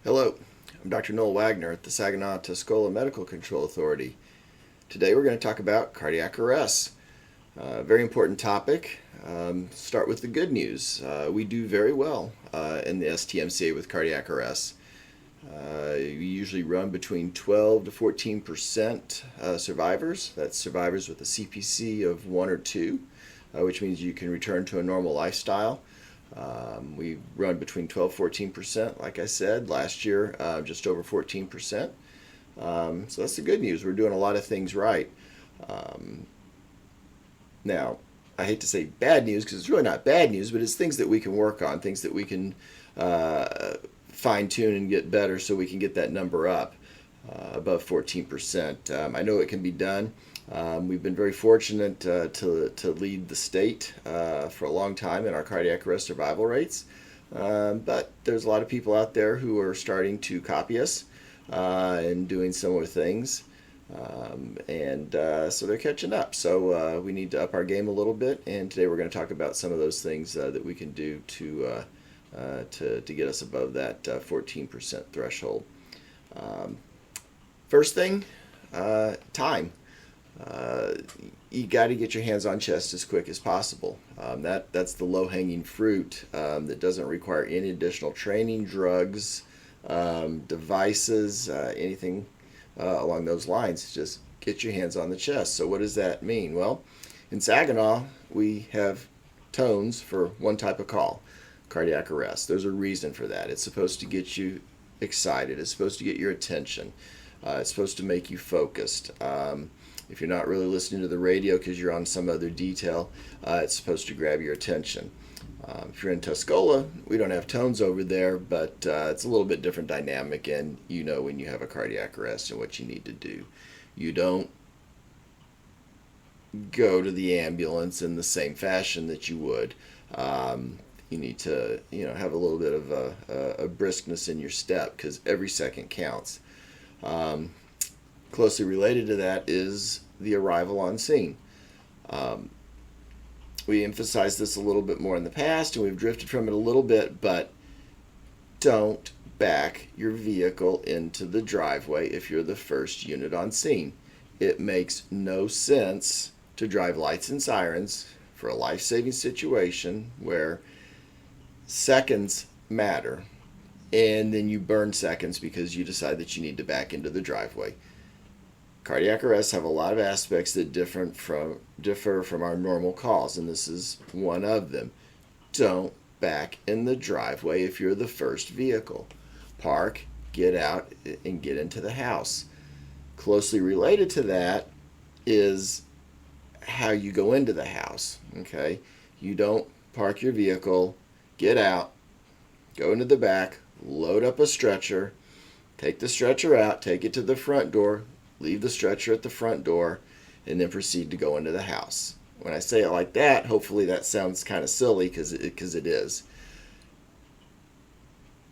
Hello, I'm Dr. Noel Wagner at the Saginaw-Tuscola Medical Control Authority. Today we're going to talk about cardiac arrest. Very important topic. Start with the good news. We do very well in the STMCA with cardiac arrest. We usually run between 12 to 14% survivors. That's survivors with a CPC of 1 or 2, which means you can return to a normal lifestyle. We run between 12-14%, like I said. Last year, just over 14%. So that's the good news. We're doing a lot of things right. Now, I hate to say bad news because it's really not bad news, but it's things that we can work on, things that we can fine-tune and get better so we can get that number up above 14%. I know it can be done. We've been very fortunate to lead the state for a long time in our cardiac arrest survival rates, but there's a lot of people out there who are starting to copy us and doing similar things, so they're catching up. So we need to up our game a little bit, and today we're going to talk about some of those things that we can do to get us above that 14% threshold. First thing, time. You got to get your hands on chest as quick as possible. That's the low-hanging fruit that doesn't require any additional training, drugs, devices, anything along those lines. Just get your hands on the chest. So what does that mean? Well, in Saginaw, we have tones for one type of call, cardiac arrest. There's a reason for that. It's supposed to get you excited. It's supposed to get your attention. It's supposed to make you focused. If you're not really listening to the radio because you're on some other detail, it's supposed to grab your attention. If you're in Tuscola, we don't have tones over there, but it's a little bit different dynamic, and you know when you have a cardiac arrest and what you need to do. You don't go to the ambulance in the same fashion that you would. You need to, have a little bit of a briskness in your step because every second counts. Closely related to that is the arrival on scene. We emphasized this a little bit more in the past, and we've drifted from it a little bit, but don't back your vehicle into the driveway if you're the first unit on scene. It makes no sense to drive lights and sirens for a life-saving situation where seconds matter, and then you burn seconds because you decide that you need to back into the driveway. Cardiac arrests have a lot of aspects that differ from our normal calls, and this is one of them. Don't back in the driveway if you're the first vehicle. Park, get out, and get into the house. Closely related to that is how you go into the house. Okay, you don't park your vehicle, get out, go into the back, load up a stretcher, take the stretcher out, take it to the front door, leave the stretcher at the front door, and then proceed to go into the house. When I say it like that, hopefully that sounds kind of silly because it is.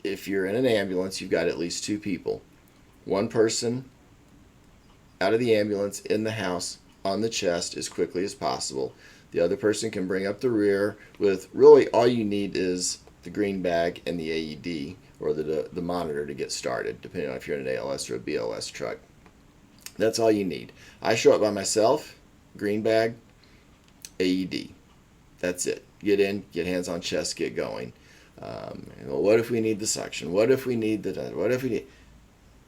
If you're in an ambulance, you've got at least 2 people. One person out of the ambulance in the house on the chest as quickly as possible. The other person can bring up the rear with really all you need is the green bag and the AED or the monitor to get started, depending on if you're in an ALS or a BLS truck. That's all you need. I show up by myself, green bag, AED. That's it. Get in, get hands on chest, get going. What if we need the suction? What if we need what if we need?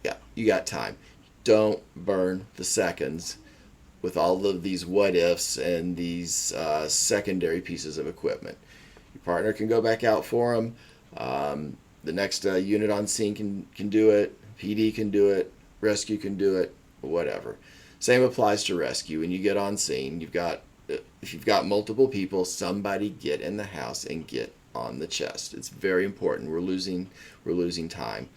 Yeah, you got time. Don't burn the seconds with all of these what ifs and these secondary pieces of equipment. Your partner can go back out for them. The next unit on scene can do it. PD can do it. Rescue can do it. Whatever. Same applies to rescue. When you get on scene, if you've got multiple people, somebody get in the house and get on the chest. It's very important. We're losing time.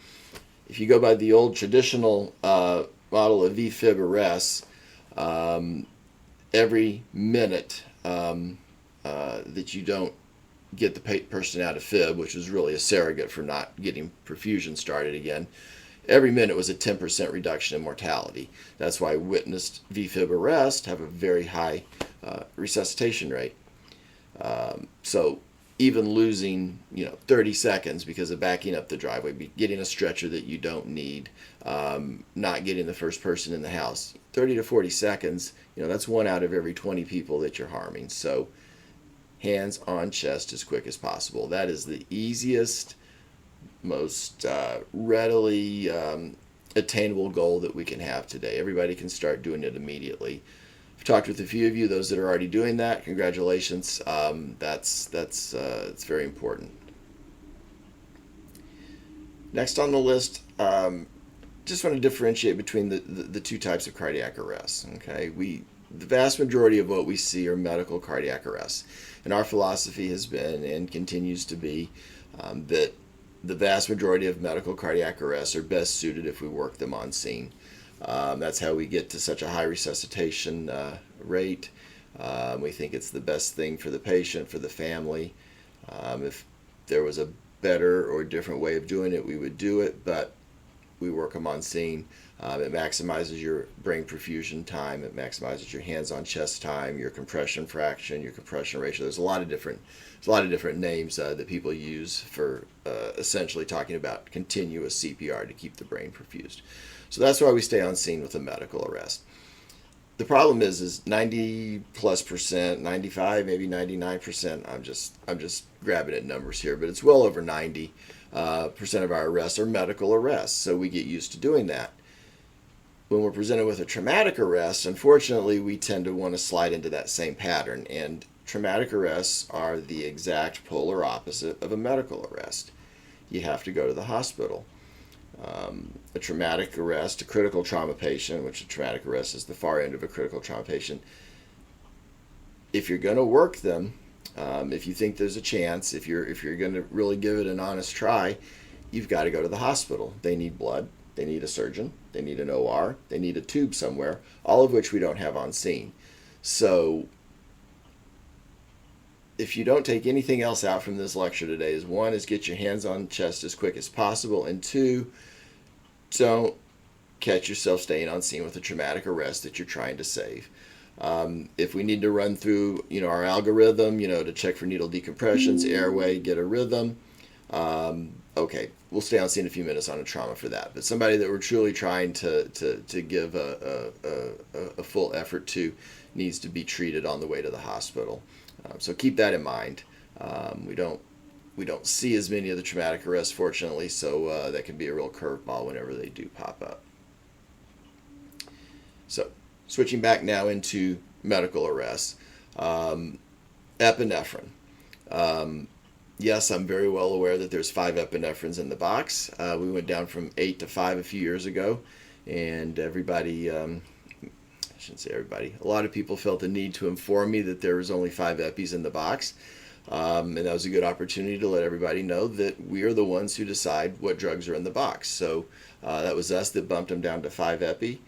If you go by the old traditional model of VFib arrests, every minute that you don't get the person out of fib, which is really a surrogate for not getting perfusion started again, every minute was a 10% reduction in mortality. That's why witnessed VFib arrest have a very high resuscitation rate. So even losing 30 seconds because of backing up the driveway, getting a stretcher that you don't need, not getting the first person in the house. 30 to 40 seconds, that's 1 out of every 20 people that you're harming. So hands on chest as quick as possible. That is the easiest, most readily attainable goal that we can have today. Everybody can start doing it immediately. I've talked with a few of you, those that are already doing that. Congratulations. It's very important. Next on the list, just want to differentiate between the two types of cardiac arrests. Okay, the vast majority of what we see are medical cardiac arrests, and our philosophy has been and continues to be that the vast majority of medical cardiac arrests are best suited if we work them on scene. That's how we get to such a high resuscitation rate. We think it's the best thing for the patient, for the family. If there was a better or different way of doing it, we would do it, but we work them on scene. It maximizes your brain perfusion time. It maximizes your hands-on chest time, your compression fraction, your compression ratio. There's a lot of different names that people use for essentially talking about continuous CPR to keep the brain perfused. So that's why we stay on scene with a medical arrest. The problem is 90+%, 95, maybe 99%. I'm just grabbing at numbers here, but it's well over 90% of our arrests are medical arrests. So we get used to doing that. When we're presented with a traumatic arrest, unfortunately, we tend to want to slide into that same pattern. And traumatic arrests are the exact polar opposite of a medical arrest. You have to go to the hospital. A traumatic arrest, a critical trauma patient, which a traumatic arrest is the far end of a critical trauma patient, if you're going to work them, if you think there's a chance, if you're going to really give it an honest try, you've got to go to the hospital. They need blood, they need a surgeon, they need an OR, they need a tube somewhere, all of which we don't have on scene. So if you don't take anything else out from this lecture today, is one, is get your hands on chest as quick as possible, and two, don't catch yourself staying on scene with a traumatic arrest that you're trying to save. If we need to run through, our algorithm, to check for needle decompressions, airway, get a rhythm, okay, we'll stay on scene a few minutes on a trauma for that. But somebody that we're truly trying to give a full effort to needs to be treated on the way to the hospital. So keep that in mind. We don't see as many of the traumatic arrests, fortunately, so that can be a real curveball whenever they do pop up. So switching back now into medical arrests. Epinephrine. Yes, I'm very well aware that there's 5 epinephrines in the box. We went down from 8 to 5 a few years ago, and everybody, I shouldn't say everybody, a lot of people felt the need to inform me that there was only 5 epis in the box. And that was a good opportunity to let everybody know that we are the ones who decide what drugs are in the box. So that was us that bumped them down to 5 epi.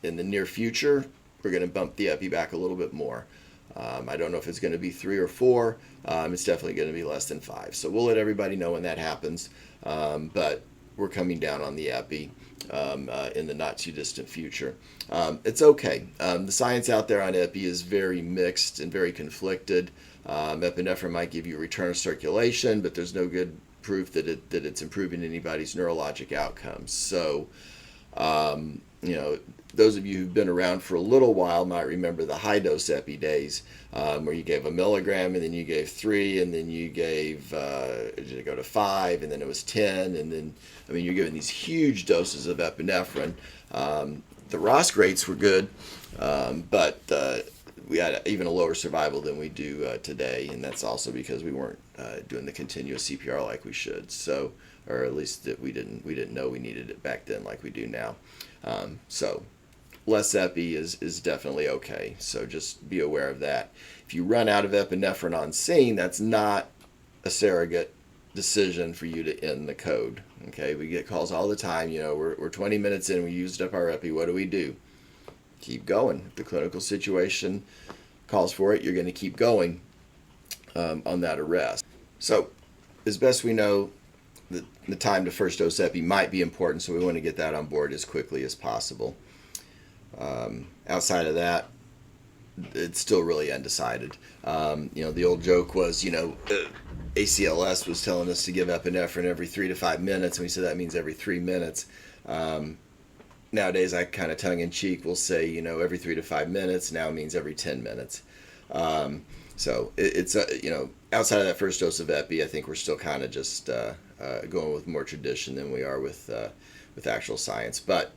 In the near future, we're going to bump the epi back a little bit more. I don't know if it's going to be 3 or 4. It's definitely going to be less than 5. So we'll let everybody know when that happens. But we're coming down on the epi in the not too distant future. It's okay. The science out there on epi is very mixed and very conflicted. Epinephrine might give you a return of circulation, but there's no good proof that it's improving anybody's neurologic outcomes. So, those of you who've been around for a little while might remember the high dose epi days, where you gave 1 milligram and then you gave 3 and then you gave, did it go to 5 and then it was 10 and then, you're giving these huge doses of epinephrine. The ROS rates were good, but we had even a lower survival than we do today, and that's also because we weren't doing the continuous CPR like we should. So, or at least that we didn't know we needed it back then like we do now. So less epi is definitely okay. So just be aware of that. If you run out of epinephrine on scene, that's not a surrogate decision for you to end the code. Okay, we get calls all the time. We're 20 minutes in, we used up our epi. What do? Keep going. If the clinical situation calls for it, you're going to keep going on that arrest. So, as best we know, the time to first dose epi might be important, so we want to get that on board as quickly as possible. Outside of that, it's still really undecided. The old joke was, ACLS was telling us to give epinephrine every 3 to 5 minutes, and we said that means every 3 minutes. Nowadays, I kind of tongue in cheek will say, every 3 to 5 minutes now means every 10 minutes. It's outside of that first dose of epi, I think we're still kind of just going with more tradition than we are with actual science. But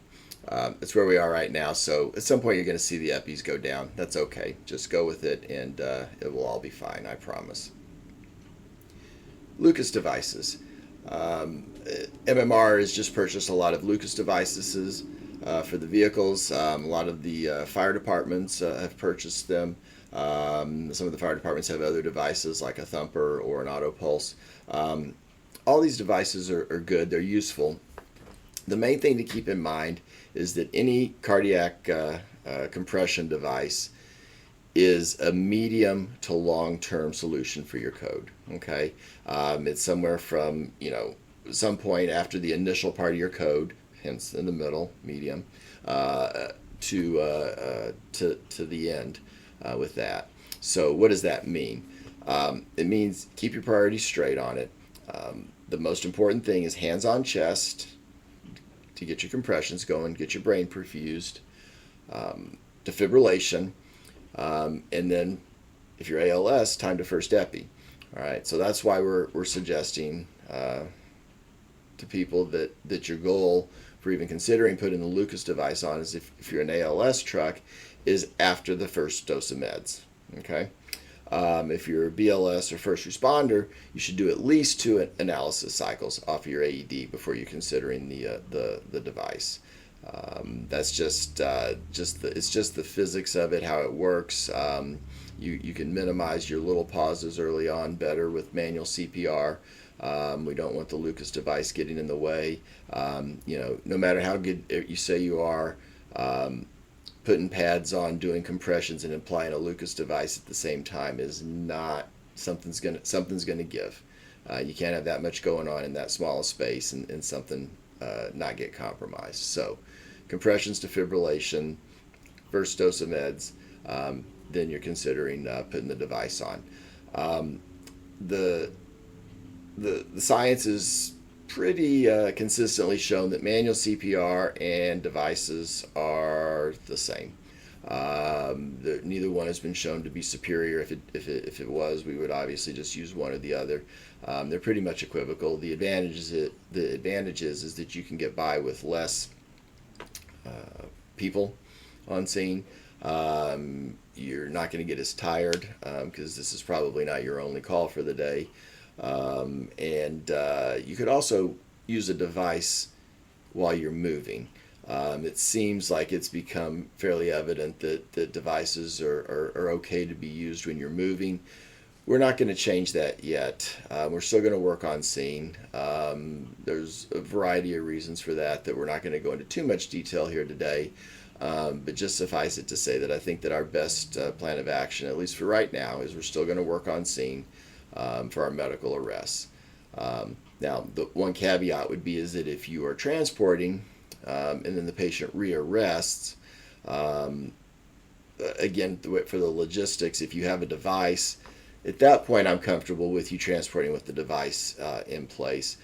it's where we are right now. So at some point, you're going to see the epis go down. That's okay. Just go with it, and it will all be fine. I promise. Lucas devices. MMR has just purchased a lot of Lucas devices for the vehicles. A lot of the fire departments have purchased them. Some of the fire departments have other devices like a thumper or an auto pulse. All these devices are good. They're useful. The main thing to keep in mind is that any cardiac compression device is a medium to long-term solution for your code. Okay, it's somewhere from some point after the initial part of your code, hence in the middle, medium, to the end with that. So what does that mean? It means keep your priorities straight on it. The most important thing is hands on chest to get your compressions going, get your brain perfused, defibrillation, and then if you're ALS, time to first epi. All right, so that's why we're suggesting to people that your goal for even considering putting the Lucas device on is if you're an ALS truck, is after the first dose of meds. Okay, if you're a BLS or first responder, you should do at least 2 analysis cycles off of your AED before you're considering the device. That's just the physics of it, how it works. You can minimize your little pauses early on better with manual CPR. We don't want the Lucas device getting in the way. No matter how good you say you are, putting pads on, doing compressions, and applying a Lucas device at the same time is not something's gonna give. You can't have that much going on in that small space and something not get compromised. So, compressions, defibrillation, first dose of meds, then you're considering putting the device on. The science is pretty consistently shown that manual CPR and devices are the same. Neither one has been shown to be superior. If it was, we would obviously just use one or the other. They're pretty much equivocal. The advantage is that you can get by with less people on scene. You're not going to get as tired because this is probably not your only call for the day. And you could also use a device while you're moving. It seems like it's become fairly evident that devices are okay to be used when you're moving. We're not going to change that yet. We're still going to work on scene. There's a variety of reasons for that we're not going to go into too much detail here today. But just suffice it to say that I think that our best plan of action, at least for right now, is we're still going to work on scene for our medical arrests. Now, the one caveat would be is that if you are transporting and then the patient re-arrests, again, for the logistics, if you have a device, at that point I'm comfortable with you transporting with the device in place.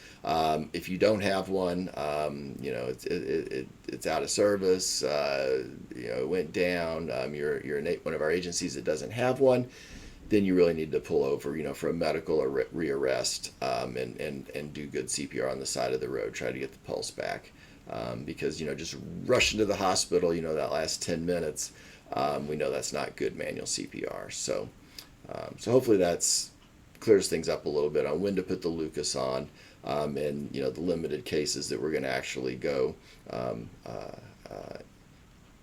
If you don't have one, it's out of service, it went down, you're one of our agencies that doesn't have one, then you really need to pull over, for a medical or re-arrest and do good CPR on the side of the road, try to get the pulse back. Because, just rush into the hospital, that last 10 minutes, we know that's not good manual CPR. So hopefully that's clears things up a little bit on when to put the Lucas on, and, the limited cases that we're going to actually go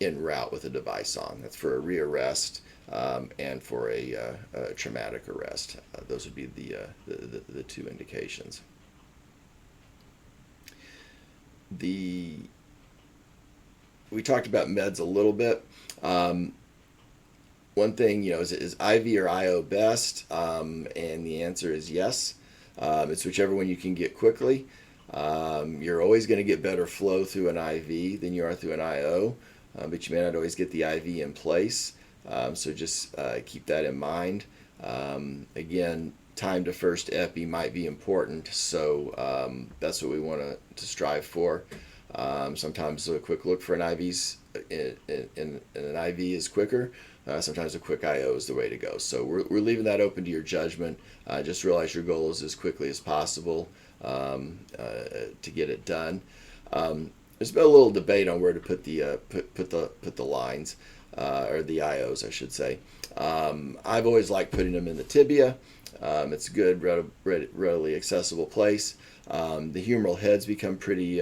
en route with a device on. That's for a re-arrest and for a traumatic arrest. Those would be the two indications. We talked about meds a little bit. One thing, is IV or IO best? And the answer is yes. It's whichever one you can get quickly. You're always going to get better flow through an IV than you are through an IO, but you may not always get the IV in place. So just keep that in mind. Again, time to first epi might be important, so that's what we want to strive for. Sometimes a quick look for an IV's in an IV is quicker. Sometimes a quick IO is the way to go. So we're leaving that open to your judgment. Just realize your goal is as quickly as possible to get it done. There's been a little debate on where to put the lines or the IOs, I should say. I've always liked putting them in the tibia. It's a good, readily accessible place. The humeral heads become pretty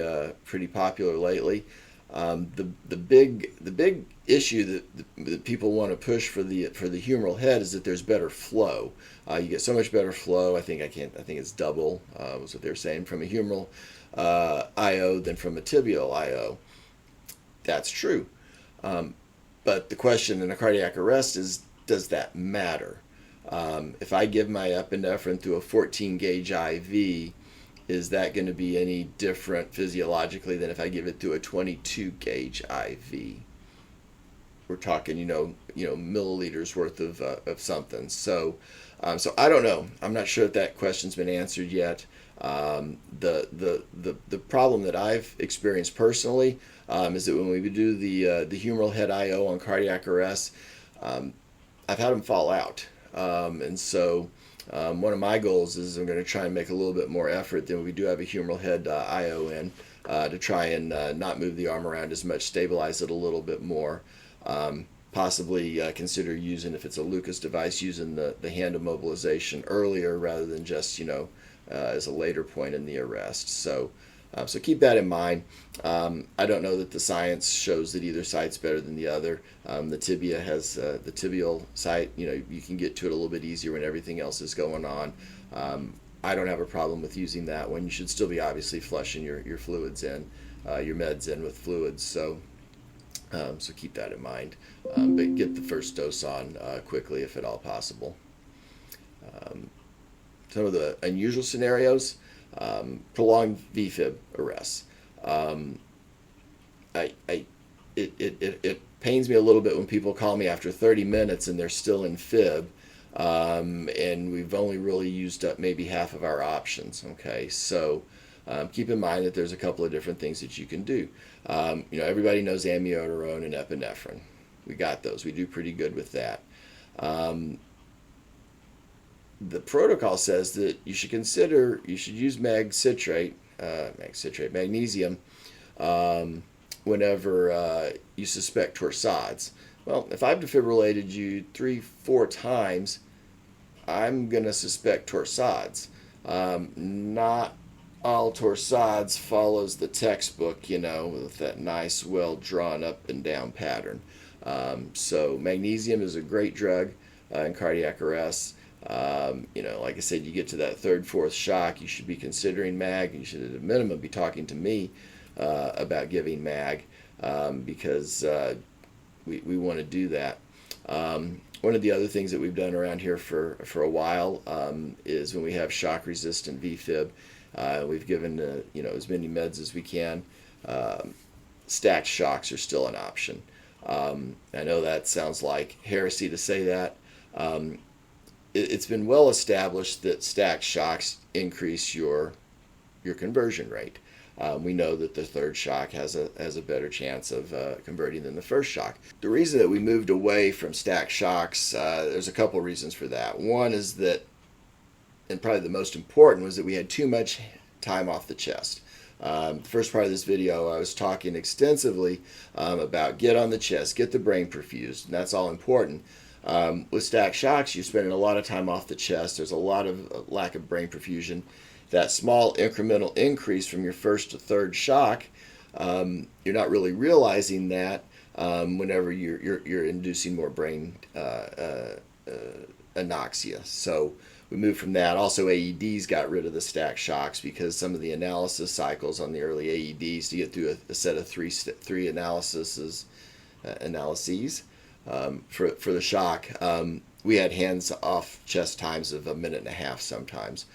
popular lately. The big issue that people want to push for the humeral head is that there's better flow. You get so much better flow. I think it's double was what they were saying from a humeral IO than from a tibial IO. That's true. But the question in a cardiac arrest is, does that matter? If I give my epinephrine through a 14 gauge IV, is that going to be any different physiologically than if I give it through a 22 gauge IV? We're talking, milliliters worth of something. So I don't know. I'm not sure if that question's been answered yet. The problem that I've experienced personally is that when we do the humeral head IO on cardiac arrest, I've had them fall out, and so one of my goals is I'm going to try and make a little bit more effort than we do have a humeral head IO in to try and not move the arm around as much, stabilize it a little bit more. Possibly consider using, if it's a Lucas device, using the hand immobilization earlier rather than just as a later point in the arrest. So keep that in mind. I don't know that the science shows that either side's better than the other. The tibia has the tibial site. You can get to it a little bit easier when everything else is going on. I don't have a problem with using that one. You should still be obviously flushing your fluids in, your meds in with fluids. So keep that in mind. But get the first dose on quickly if at all possible. Some of the unusual scenarios, prolonged VFib arrests. It pains me a little bit when people call me after 30 minutes and they're still in fib, and we've only really used up maybe half of our options. Okay, so keep in mind that there's a couple of different things that you can do. Everybody knows amiodarone and epinephrine. We got those. We do pretty good with that. The protocol says that you should use magnesium, whenever you suspect torsades. Well, if I've defibrillated you 3-4 times, I'm going to suspect torsades. Not all torsades follows the textbook, with that nice, well drawn up and down pattern. So magnesium is a great drug in cardiac arrest. Like I said, you get to that third, fourth shock, you should be considering mag. You should at a minimum be talking to me about giving mag, because we want to do that. One of the other things that we've done around here for a while is when we have shock resistant VFib, we've given as many meds as we can. Stacked shocks are still an option. I know that sounds like heresy to say that. It's been well established that stacked shocks increase your conversion rate. We know that the third shock has a better chance of converting than the first shock. The reason that we moved away from stacked shocks, there's a couple reasons for that. One is that, and probably the most important, was that we had too much time off the chest. The first part of this video, I was talking extensively about get on the chest, get the brain perfused, and that's all important. With stacked shocks, you're spending a lot of time off the chest. There's a lot of lack of brain perfusion. That small incremental increase from your first to third shock, you're not really realizing that whenever you're inducing more brain anoxia. So we moved from that. Also, AEDs got rid of the stacked shocks because some of the analysis cycles on the early AEDs to get through a set of three analyses for the shock, we had hands off chest times of 1.5 minutes sometimes.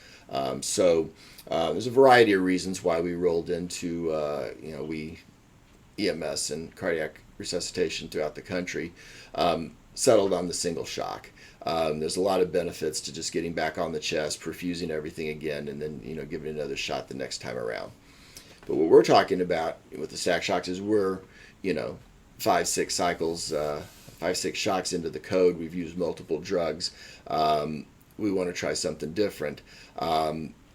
So there's a variety of reasons why we rolled into EMS and cardiac resuscitation throughout the country. settled on the single shock. There's a lot of benefits to just getting back on the chest, perfusing everything again, and then giving it another shot the next time around. But what we're talking about with the stack shocks is we're 5-6 cycles, 5-6 shocks into the code. We've used multiple drugs. We want to try something different.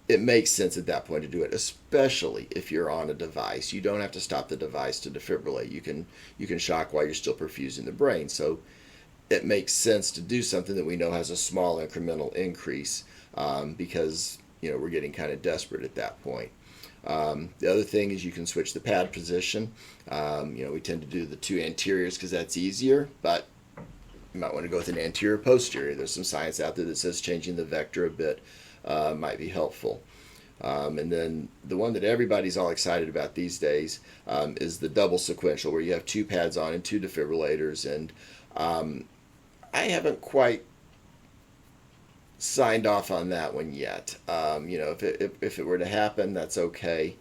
It makes sense at that point to do it, especially if you're on a device. You don't have to stop the device to defibrillate. You can shock while you're still perfusing the brain. So it makes sense to do something that we know has a small incremental increase, because we're getting kind of desperate at that point. The other thing is you can switch the pad position. We tend to do the two anteriors because that's easier, but you might want to go with an anterior posterior. There's some science out there that says changing the vector a bit might be helpful. And then the one that everybody's all excited about these days is the double sequential, where you have two pads on and two defibrillators. And I haven't quite signed off on that one yet. If it were to happen, that's okay.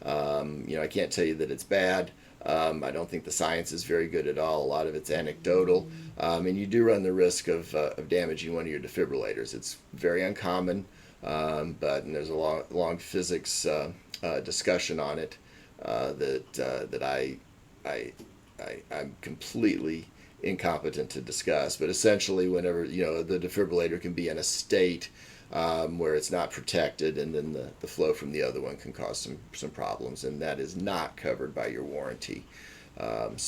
I can't tell you that it's bad. I don't think the science is very good at all. A lot of it's anecdotal, and you do run the risk of damaging one of your defibrillators. It's very uncommon, but there's a long physics discussion on it that I'm completely incompetent to discuss. But essentially, whenever the defibrillator can be in a state where it's not protected, and then the flow from the other one can cause some problems, and that is not covered by your warranty. And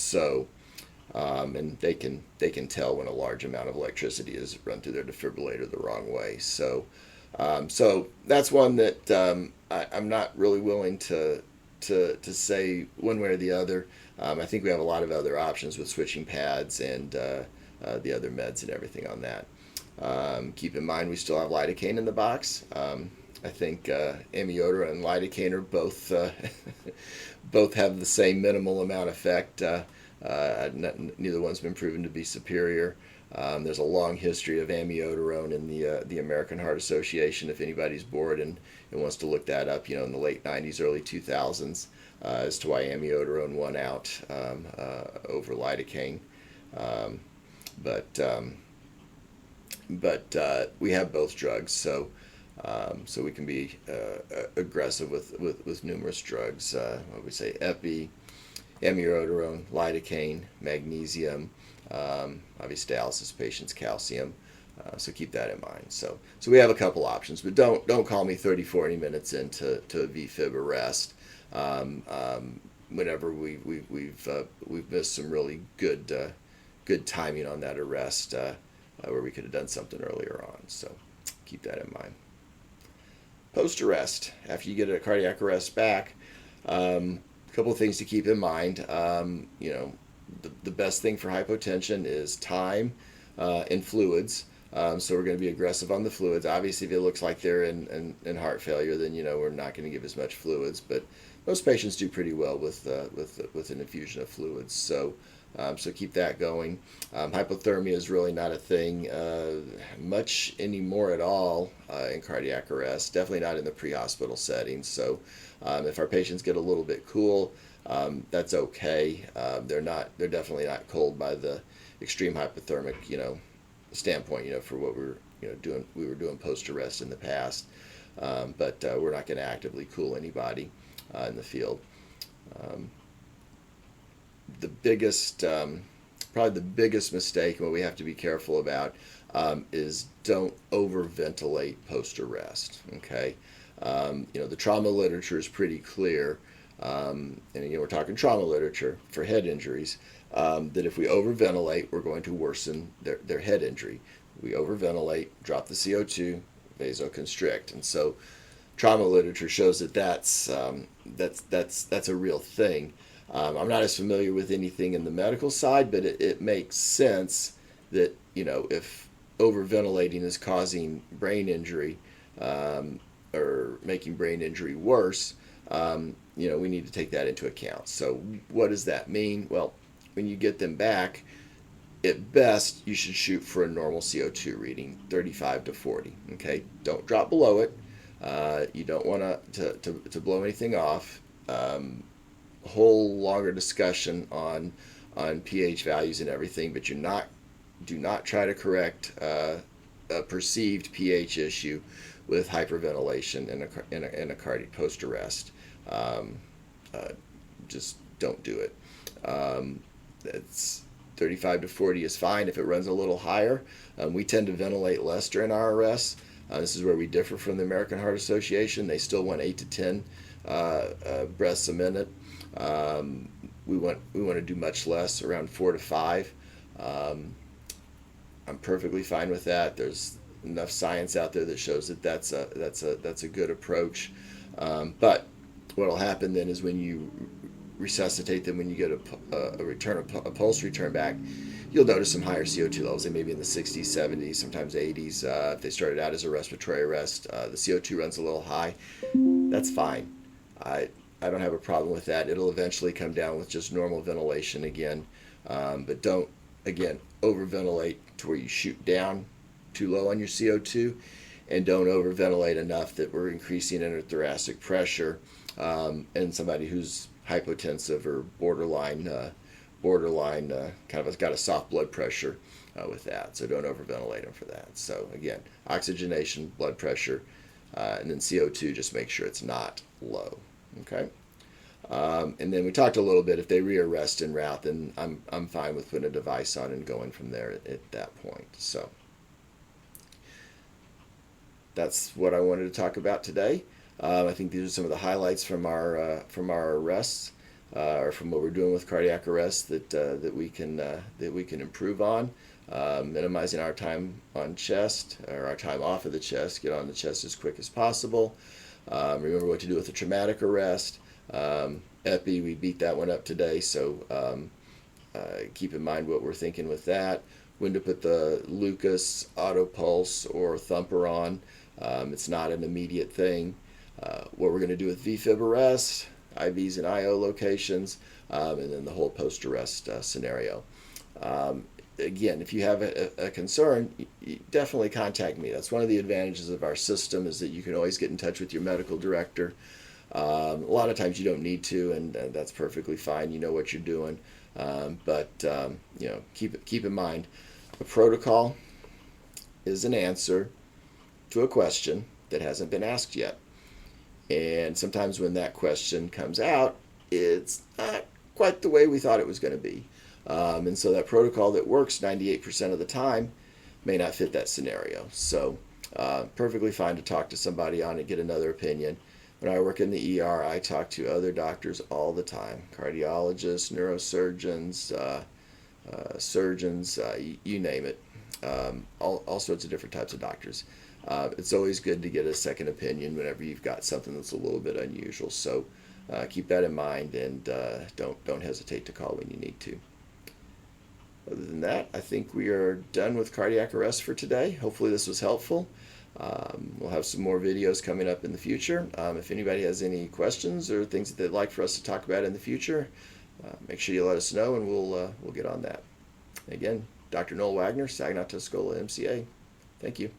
they can tell when a large amount of electricity is run through their defibrillator the wrong way. So that's one that I'm not really willing to say one way or the other. I think we have a lot of other options with switching pads and the other meds and everything on that. Keep in mind we still have lidocaine in the box. I think amiodarone and lidocaine are both both have the same minimal amount effect. Neither one's been proven to be superior. There's a long history of amiodarone in the American Heart Association. If anybody's bored and wants to look that up, in the late 90s, early 2000s, as to why amiodarone won out over lidocaine. But we have both drugs, so we can be aggressive with numerous drugs. What we say, epi, amiodarone, lidocaine, magnesium, obviously dialysis patients, calcium. So keep that in mind. So we have a couple options, but don't call me 30-40 minutes into a VFib arrest. Whenever we've missed some really good timing on that arrest, where we could have done something earlier on. So keep that in mind. Post arrest, after you get a cardiac arrest back, a couple of things to keep in mind. The best thing for hypotension is time and fluids. So we're going to be aggressive on the fluids. Obviously, if it looks like they're in heart failure, then we're not going to give as much fluids. But most patients do pretty well with an infusion of fluids. So keep that going. Hypothermia is really not a thing much anymore at all in cardiac arrest. Definitely not in the pre-hospital setting. So if our patients get a little bit cool, that's okay. They're definitely not cold by the extreme hypothermic standpoint. For what we were doing post arrest in the past. But we're not going to actively cool anybody in the field. Probably the biggest mistake, and what we have to be careful about, is don't overventilate post-arrest. Okay, the trauma literature is pretty clear, and again we're talking trauma literature for head injuries, that if we overventilate, we're going to worsen their head injury. We overventilate, drop the CO2, vasoconstrict, and so trauma literature shows that that's a real thing. I'm not as familiar with anything in the medical side, but it makes sense that if overventilating is causing brain injury or making brain injury worse, we need to take that into account. So what does that mean? Well, when you get them back, at best you should shoot for a normal CO2 reading, 35 to 40. Okay, don't drop below it. You don't want to blow anything off. Whole longer discussion on pH values and everything, but you're not Do not try to correct a perceived pH issue with hyperventilation in a cardiac post arrest. Um, just don't do it. It's 35 to 40 is fine. If it runs a little higher, we tend to ventilate less during our arrests. This is where we differ from the American Heart Association. They still want 8 to 10 breaths a minute. We want to do much less, around 4 to 5. I'm perfectly fine with that. There's enough science out there that shows that that's a good approach. But what will happen then is when you resuscitate them, when you get a pulse return back, you'll notice some higher CO2 levels. They may be in the 60s, 70s, sometimes 80s. If they started out as a respiratory arrest, the CO2 runs a little high. That's fine. I don't have a problem with that. It'll eventually come down with just normal ventilation again. But don't, again, overventilate to where you shoot down too low on your CO2, and don't overventilate enough that we're increasing interthoracic pressure in somebody who's hypotensive or borderline kind of got a soft blood pressure with that. So don't overventilate them for that. So again, oxygenation, blood pressure, and then CO2, just make sure it's not low. Okay. And then we talked a little bit, if they rearrest en route, then I'm fine with putting a device on and going from there at that point. So that's what I wanted to talk about today. I think these are some of the highlights from our arrests, or from what we're doing with cardiac arrests that we can improve on. Minimizing our time on chest, or our time off of the chest. Get on the chest as quick as possible. Remember what to do with a traumatic arrest. Epi, we beat that one up today, so keep in mind what we're thinking with that. When to put the Lucas, auto pulse, or thumper on. It's not an immediate thing. What we're going to do with VFib arrest, IVs and IO locations, and then the whole post-arrest scenario. Again, if you have a concern, you definitely contact me. That's one of the advantages of our system, is that you can always get in touch with your medical director. A lot of times you don't need to, and that's perfectly fine. You know what you're doing. But keep in mind, a protocol is an answer to a question that hasn't been asked yet. And sometimes when that question comes out, it's not quite the way we thought it was going to be. And so that protocol that works 98% of the time may not fit that scenario. So perfectly fine to talk to somebody on it, get another opinion. When I work in the ER, I talk to other doctors all the time, cardiologists, neurosurgeons, surgeons, you name it, all sorts of different types of doctors. It's always good to get a second opinion whenever you've got something that's a little bit unusual. So keep that in mind, and don't hesitate to call when you need to. Other than that, I think we are done with cardiac arrest for today. Hopefully this was helpful. We'll have some more videos coming up in the future. If anybody has any questions or things that they'd like for us to talk about in the future, make sure you let us know, and we'll get on that. Again, Dr. Noel Wagner, Saginaw-Tuscola, MCA. Thank you.